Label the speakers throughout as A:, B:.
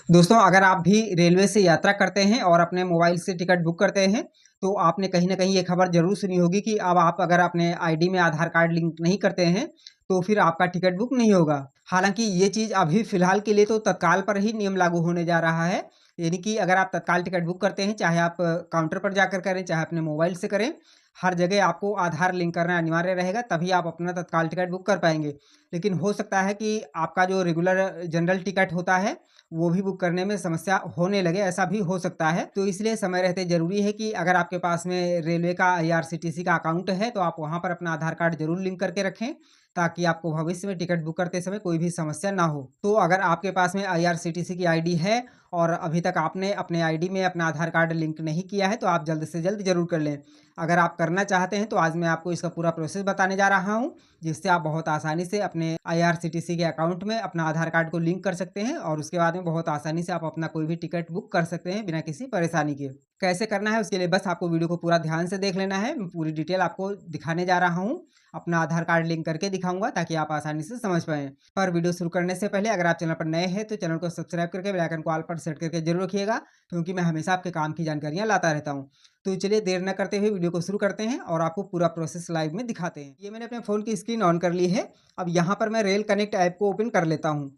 A: दोस्तों, अगर आप भी रेलवे से यात्रा करते हैं और अपने मोबाइल से टिकट बुक करते हैं, तो आपने कहीं न कहीं ये खबर ज़रूर सुनी होगी कि अब आप अगर अपने आईडी में आधार कार्ड लिंक नहीं करते हैं, तो फिर आपका टिकट बुक नहीं होगा। हालाँकि ये चीज़ अभी फ़िलहाल के लिए तो तत्काल पर ही नियम लागू होने जा रहा है। यानी कि अगर आप तत्काल टिकट बुक करते हैं, चाहे आप काउंटर पर जाकर करें, चाहे अपने मोबाइल से करें, हर जगह आपको आधार लिंक करना अनिवार्य रहेगा, तभी आप अपना तत्काल टिकट बुक कर पाएँगे। लेकिन हो सकता है कि आपका जो रेगुलर जनरल टिकट होता है, वो भी बुक करने में समस्या होने लगे, ऐसा भी हो सकता है। तो इसलिए समय रहते ज़रूरी है कि अगर आपके पास में रेलवे का आईआरसीटीसी का अकाउंट है, तो आप वहाँ पर अपना आधार कार्ड ज़रूर लिंक करके रखें, ताकि आपको भविष्य में टिकट बुक करते समय कोई भी समस्या ना हो। तो अगर आपके पास में आईआरसीटीसी की आईडी है और अभी तक आपने अपने आईडी में अपना आधार कार्ड लिंक नहीं किया है, तो आप जल्द से जल्द ज़रूर कर लें। अगर आप करना चाहते हैं, तो आज मैं आपको इसका पूरा प्रोसेस बताने जा रहा हूँ, जिससे आप बहुत आसानी से अपने आईआरसीटीसी के अकाउंट में अपना आधार कार्ड को लिंक कर सकते हैं और उसके बाद में बहुत आसानी से आप अपना कोई भी टिकट बुक कर सकते हैं बिना किसी परेशानी के। कैसे करना है उसके लिए बस आपको वीडियो को पूरा ध्यान से देख लेना है। मैं पूरी डिटेल आपको दिखाने जा रहा हूँ। अपना आधार कार्ड लिंक करके दिखाऊँगा ताकि आप आसानी से समझ पाएँ। पर वीडियो शुरू करने से पहले अगर आप चैनल पर नए हैं, तो चैनल को सब्सक्राइब करके बेल आइकन को ऑल पर सेट करके ज़रूर रखिएगा, क्योंकि मैं हमेशा आपके काम की जानकारियाँ लाता रहता हूँ। तो चलिए देर न करते हुए वीडियो को शुरू करते हैं और आपको पूरा प्रोसेस लाइव में दिखाते हैं। ये मैंने अपने फ़ोन की स्क्रीन ऑन कर ली है। अब यहाँ पर मैं रेल कनेक्ट ऐप को ओपन कर लेता हूँ।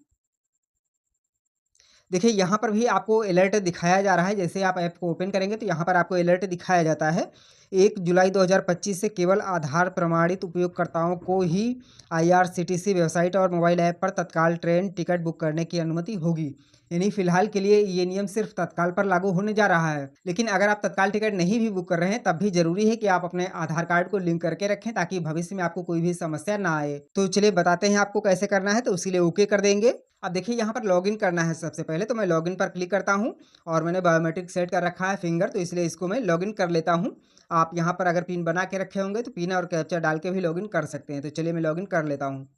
A: देखिए, यहाँ पर भी आपको अलर्ट दिखाया जा रहा है। जैसे आप ऐप को ओपन करेंगे, तो यहाँ पर आपको अलर्ट दिखाया जाता है। 1 जुलाई 2025 से केवल आधार प्रमाणित उपयोगकर्ताओं को ही आईआरसीटीसी वेबसाइट और मोबाइल ऐप पर तत्काल ट्रेन टिकट बुक करने की अनुमति होगी। यानी फ़िलहाल के लिए ये नियम सिर्फ़ तत्काल पर लागू होने जा रहा है। लेकिन अगर आप तत्काल टिकट नहीं भी बुक कर रहे हैं, तब भी ज़रूरी है कि आप अपने आधार कार्ड को लिंक करके रखें, ताकि भविष्य में आपको कोई भी समस्या ना आए। तो चलिए बताते हैं आपको कैसे करना है, तो उसके लिए ओके कर देंगे। अब देखिए, यहाँ पर लॉगिन करना है सबसे पहले, तो मैं लॉगिन पर क्लिक करता हूँ और मैंने बायोमेट्रिक सेट कर रखा है फिंगर, तो इसलिए इसको मैं लॉगिन कर लेता हूँ। आप यहाँ पर अगर पिन बना के रखे होंगे, तो पिन और कैप्चा डाल के भी लॉगिन कर सकते हैं। तो चलिए मैं लॉगिन कर लेता हूँ।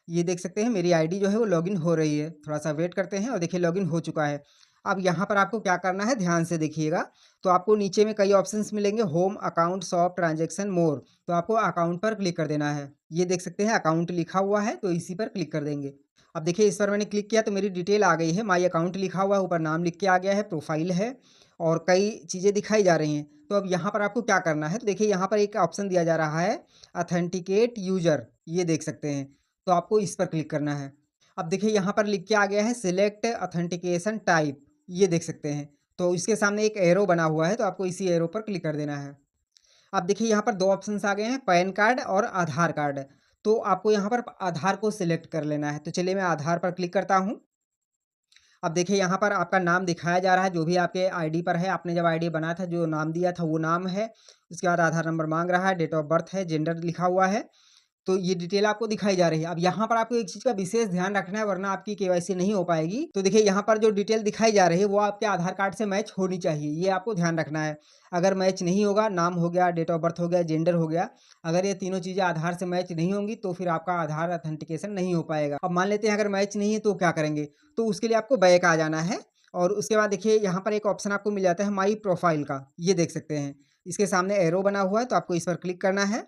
A: ये देख सकते हैं मेरी आईडी जो है वो लॉगिन हो रही है। थोड़ा-सा वेट करते हैं और देखिए लॉगिन हो चुका है। अब यहाँ पर आपको क्या करना है, ध्यान से देखिएगा। तो आपको नीचे में कई ऑप्शंस मिलेंगे, होम, अकाउंट, शॉप, ट्रांज़ैक्शन, मोर। तो आपको अकाउंट पर क्लिक कर देना है। ये देख सकते हैं अकाउंट लिखा हुआ है, तो इसी पर क्लिक कर देंगे। अब देखिए इस पर मैंने क्लिक किया तो मेरी डिटेल आ गई है। माय अकाउंट लिखा हुआ है, ऊपर नाम लिख के आ गया है, प्रोफाइल है और कई चीज़ें दिखाई जा रही हैं। तो अब यहाँ पर आपको क्या करना है, तो देखिए यहाँ पर एक ऑप्शन दिया जा रहा है, ऑथेंटिकेट यूज़र। ये देख सकते हैं। तो आपको इस पर क्लिक करना है। अब देखिए यहाँ पर लिख के आ गया है, सिलेक्ट ऑथेंटिकेशन टाइप। ये देख सकते हैं। तो इसके सामने एक एरो बना हुआ है, तो आपको इसी एरो पर क्लिक कर देना है। अब देखिए यहाँ पर 2 ऑप्शंस आ गए हैं, पैन कार्ड और आधार कार्ड। तो आपको यहाँ पर आधार को सिलेक्ट कर लेना है। तो चलिए मैं आधार पर क्लिक करता हूँ। अब देखिए यहाँ पर आपका नाम दिखाया जा रहा है, जो भी आपके आईडी पर है, आपने जब आईडी बनाया था, जो नाम दिया था वो नाम है। उसके बाद आधार नंबर माँग रहा है, डेट ऑफ बर्थ है, जेंडर लिखा हुआ है। तो ये डिटेल आपको दिखाई जा रही है। अब यहाँ पर आपको एक चीज़ का विशेष ध्यान रखना है, वरना आपकी केवाईसी नहीं हो पाएगी। तो देखिए यहाँ पर जो डिटेल दिखाई जा रही है, वो आपके आधार कार्ड से मैच होनी चाहिए, ये आपको ध्यान रखना है। अगर मैच नहीं होगा, नाम हो गया, डेट ऑफ बर्थ हो गया, जेंडर हो गया, अगर ये तीनों चीज़ें आधार से मैच नहीं होंगी, तो फिर आपका आधार ऑथेंटिकेशन नहीं हो पाएगा। अब मान लेते हैं अगर मैच नहीं है, तो क्या करेंगे? तो उसके लिए आपको बैक आ जाना है और उसके बाद देखिए यहाँ पर एक ऑप्शन आपको मिल जाता है, माई प्रोफाइल का। ये देख सकते हैं। इसके सामने एरो बना हुआ है, तो आपको इस पर क्लिक करना है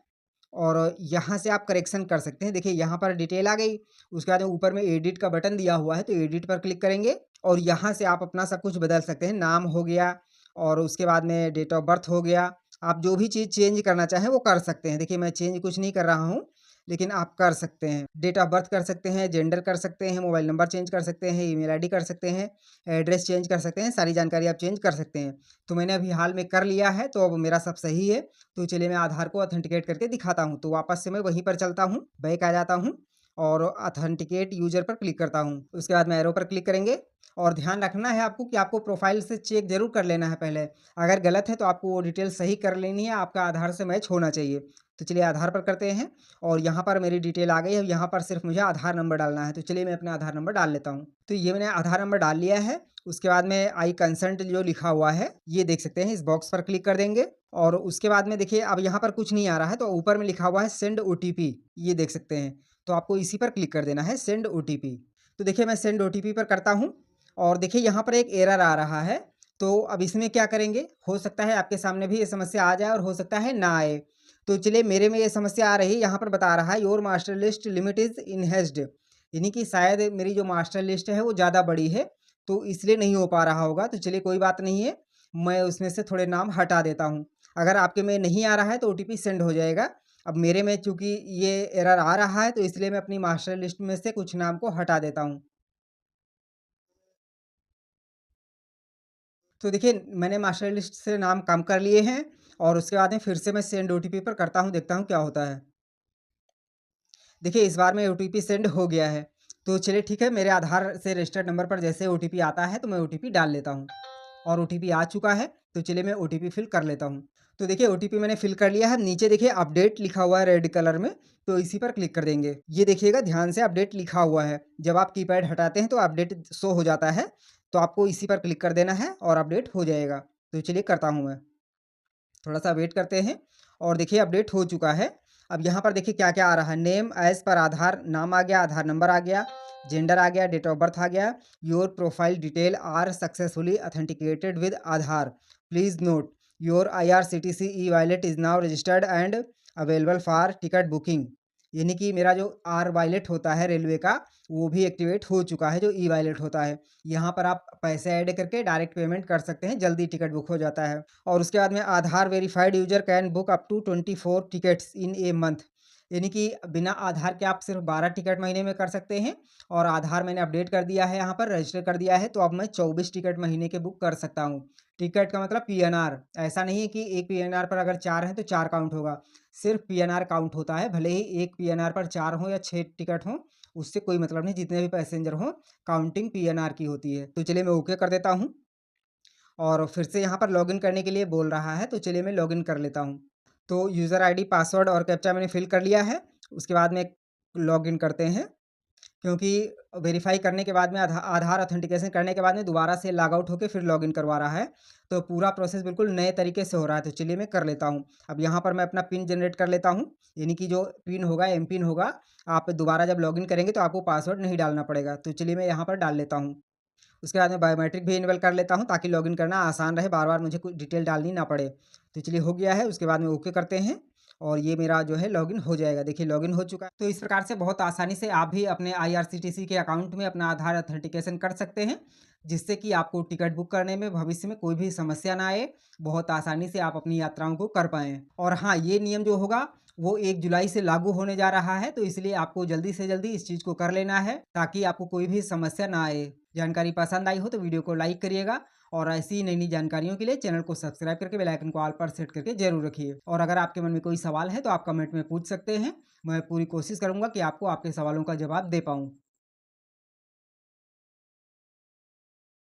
A: और यहाँ से आप करेक्शन कर सकते हैं। देखिए यहाँ पर डिटेल आ गई, उसके बाद में ऊपर में एडिट का बटन दिया हुआ है, तो एडिट पर क्लिक करेंगे और यहाँ से आप अपना सब कुछ बदल सकते हैं। नाम हो गया और उसके बाद में डेट ऑफ बर्थ हो गया। आप जो भी चीज़ चेंज करना चाहें वो कर सकते हैं। देखिए मैं चेंज कुछ नहीं कर रहा हूँ, लेकिन आप कर सकते हैं। डेट ऑफ बर्थ कर सकते हैं, जेंडर कर सकते हैं, मोबाइल नंबर चेंज कर सकते हैं, ईमेल आईडी कर सकते हैं, एड्रेस चेंज कर सकते हैं, सारी जानकारी आप चेंज कर सकते हैं। तो मैंने अभी हाल में कर लिया है, तो अब मेरा सब सही है। तो चलिए मैं आधार को ऑथेंटिकेट करके दिखाता हूँ। तो वापस से मैं वहीं पर चलता हूँ, बैक आ जाता हूँ और ऑथेंटिकेट यूज़र पर क्लिक करता हूँ। उसके बाद में एरो पर क्लिक करेंगे और ध्यान रखना है आपको कि आपको प्रोफ़ाइल से चेक ज़रूर कर लेना है पहले। अगर गलत है तो आपको वो डिटेल सही कर लेनी है, आपका आधार से मैच होना चाहिए। तो चलिए आधार पर करते हैं और यहाँ पर मेरी डिटेल आ गई है। यहाँ पर सिर्फ़ मुझे आधार नंबर डालना है। तो चलिए मैं अपना आधार नंबर डाल लेता हूँ। तो ये मैंने आधार नंबर डाल लिया है। उसके बाद में आई कंसेंट जो लिखा हुआ है, ये देख सकते हैं, इस बॉक्स पर क्लिक कर देंगे और उसके बाद में देखिए अब यहाँ पर कुछ नहीं आ रहा है, तो ऊपर में लिखा हुआ है सेंड ओटीपी, ये देख सकते हैं। तो आपको इसी पर क्लिक कर देना है, सेंड ओटीपी। तो देखिए मैं सेंड ओटीपी पर करता हूँ और देखिए यहाँ पर एक एरर आ रहा है। तो अब इसमें क्या करेंगे? हो सकता है आपके सामने भी ये समस्या आ जाए और हो सकता है ना आए। तो चलिए मेरे में ये समस्या आ रही है, यहाँ पर बता रहा है your master list limit is enhanced, यानी कि शायद मेरी जो मास्टर लिस्ट है वो ज़्यादा बड़ी है। तो इसलिए नहीं हो पा रहा होगा। तो चलिए कोई बात नहीं है, मैं उसमें से थोड़े नाम हटा देता हूँ। अगर आपके में नहीं आ रहा है तो ओटीपी सेंड हो जाएगा। अब मेरे में चूँकि ये एरर आ रहा है तो इसलिए मैं अपनी मास्टर लिस्ट में से कुछ नाम को हटा देता हूँ। तो देखिए मैंने मास्टर लिस्ट से नाम कम कर लिए हैं और उसके बाद में फिर से मैं सेंड ओटीपी पर करता हूँ, देखता हूँ क्या होता है। देखिए इस बार में ओटीपी सेंड हो गया है। तो चलिए ठीक है, मेरे आधार से रजिस्टर्ड नंबर पर जैसे ओटीपी आता है तो मैं ओटीपी डाल लेता हूँ और ओटीपी आ चुका है। तो चलिए मैं ओटीपी फिल कर लेता हूँ। तो देखिए ओटीपी मैंने फिल कर लिया है। नीचे देखिए अपडेट लिखा हुआ है रेड कलर में, तो इसी पर क्लिक कर देंगे। ये देखिएगा ध्यान से अपडेट लिखा हुआ है। जब आप कीपैड हटाते हैं तो अपडेट शो हो जाता है। तो आपको इसी पर क्लिक कर देना है और अपडेट हो जाएगा। तो चलिए करता हूँ मैं। थोड़ा-सा वेट करते हैं और देखिए अपडेट हो चुका है। अब यहाँ पर देखिए क्या-क्या आ रहा है। नेम एज़ पर आधार, नाम आ गया, आधार नंबर आ गया, जेंडर आ गया, डेट ऑफ बर्थ आ गया। Your profile detail are successfully authenticated with Aadhaar. Please note your IRCTC e-wallet is now registered and available for ticket booking. यानी कि मेरा जो आर वॉलेट होता है रेलवे का, वो भी एक्टिवेट हो चुका है, जो ई वॉलेट होता है। यहाँ पर आप पैसे ऐड करके डायरेक्ट पेमेंट कर सकते हैं, जल्दी टिकट बुक हो जाता है। और उसके बाद में Aadhaar verified user can book up to 24 tickets in a month. यानी कि बिना आधार के आप सिर्फ 12 टिकट महीने में कर सकते हैं। और आधार मैंने अपडेट कर दिया है, यहाँ पर रजिस्टर कर दिया है, तो अब मैं 24 टिकट महीने के बुक कर सकता हूँ। टिकट का मतलब पीएनआर, ऐसा नहीं है कि एक पीएनआर पर अगर 4 हैं तो 4 काउंट होगा। सिर्फ पीएनआर काउंट होता है, भले ही एक पीएनआर पर 4 हों या 6 टिकट हों, उससे कोई मतलब नहीं, जितने भी पैसेंजर हों, काउंटिंग पीएनआर की होती है। तो चलिए मैं ओके कर देता हूँ और फिर से यहाँ पर लॉगिन करने के लिए बोल रहा है, तो चलिए मैं लॉगिन कर लेता हूँ। तो यूज़र आईडी, पासवर्ड और कैप्चा मैंने फिल कर लिया है। उसके बाद में लॉगिन करते हैं, क्योंकि वेरीफ़ाई करने के बाद में आधार ऑथेंटिकेशन करने के बाद में दोबारा से लॉग आउट होके फिर लॉगिन करवा रहा है। तो पूरा प्रोसेस बिल्कुल नए तरीके से हो रहा है, तो चलिए मैं कर लेता हूँ। अब यहाँ पर मैं अपना पिन जनरेट कर लेता हूँ, यानी कि जो पिन होगा, एमपिन होगा, आप दोबारा जब लॉगिन करेंगे तो आपको पासवर्ड नहीं डालना पड़ेगा। तो चलिए मैं यहाँ पर डाल लेता हूँ। उसके बाद मैं बायोमेट्रिक भी इनेबल कर लेता हूँ ताकि लॉगिन करना आसान रहे, बार-बार मुझे कुछ डिटेल डालनी ना पड़े। तो चलिए हो गया है, उसके बाद में ओके करते हैं और ये मेरा जो है लॉगिन हो जाएगा। देखिए लॉगिन हो चुका है। तो इस प्रकार से बहुत आसानी से आप भी अपने आईआरसीटीसी के अकाउंट में अपना आधार ऑथेंटिकेशन कर सकते हैं, जिससे कि आपको टिकट बुक करने में भविष्य में कोई भी समस्या ना आए। बहुत आसानी से आप अपनी यात्राओं को कर पाएँ। और हाँ, ये नियम जो होगा वो 1 जुलाई से लागू होने जा रहा है, तो इसलिए आपको जल्दी से जल्दी इस चीज़ को कर लेना है ताकि आपको कोई भी समस्या ना आए। जानकारी पसंद आई हो तो वीडियो को लाइक करिएगा और ऐसी ही नई-नई जानकारियों के लिए चैनल को सब्सक्राइब करके बेल आइकन को ऑल पर सेट करके ज़रूर रखिए। और अगर आपके मन में कोई सवाल है तो आप कमेंट में पूछ सकते हैं। मैं पूरी कोशिश करूँगा कि आपको आपके सवालों का जवाब दे पाऊँ।